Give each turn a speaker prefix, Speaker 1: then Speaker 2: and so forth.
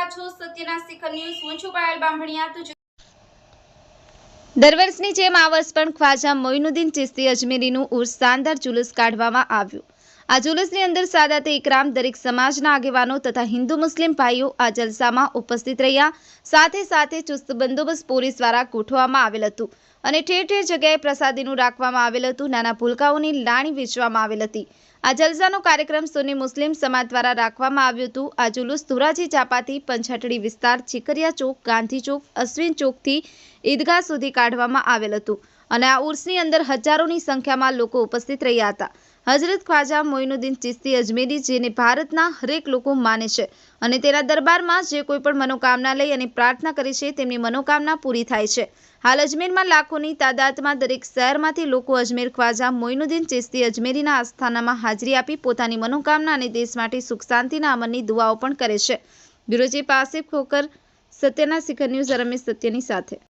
Speaker 1: રહ્યા છો સત્યના શિખર ન્યૂઝ. હું છું પાયલ બામણિયા. તો
Speaker 2: દર વર્ષની જેમ આ વર્ષ પણ ખ્વાજા મોઇનુદ્દીન ચિશ્તી અજમેરીનું ઉર્સ શાનદાર જુલુસ કાઢવામાં આવ્યું. આ જુલુસની અંદર સાદાતે ઇકરામ, દરેક સમાજના આગેવાનો તથા હિન્દુ મુસ્લિમ ભાઈઓ આ જલસામાં ઉપસ્થિત રહ્યા. સાથે ચુસ્ત બંદોબસ્ત પોલીસ દ્વારા ગોઠવવામાં આવેલ હતું અને ઠેર ઠેર જગ્યાએ પ્રસાદીનું રાખવામાં આવેલ હતું. નાના ભૂલકાઓની લાણી વેચવામાં આવેલ હતી. આ જલસાનો કાર્યક્રમ સુન્ની મુસ્લિમ સમાજ દ્વારા રાખવામાં આવ્યું હતું. આ જુલુસ ધોરાજી ચાપાથી પંચહટડી વિસ્તાર, ચીકરિયા ચોક, ગાંધી ચોક, અશ્વિન ચોકથી ઈદગાહ સુધી કાઢવામાં આવેલ હતું અને આ ઉર્સની અંદર હજારોની સંખ્યામાં લોકો ઉપસ્થિત રહ્યા હતા. હઝરત ખ્વાજા મોઇનુદ્દીન ચિશ્તી અજમેરી, જેને ભારતના હરેક લોકો માને છે અને તેના દરબારમાં જે કોઈ પણ મનોકામના લઈ અને પ્રાર્થના કરે છે તેમની મનોકામના પૂરી થાય છે. હાલ અજમેરમાં લાખોની તાદાદમાં દરેક શહેરમાંથી લોકો અજમેર ખ્વાજા મોઇનુદ્દીન ચિશ્તી અજમેરીના આસ્થાનામાં હાજરી આપી પોતાની મનોકામના અને દેશ માટે સુખ શાંતિના અમનની દુઆઓ પણ કરે છે. બ્યુરો ચીફ આસિફ ખોકર, સત્યના શિખર ન્યૂઝ, રમેશ સત્યની સાથે.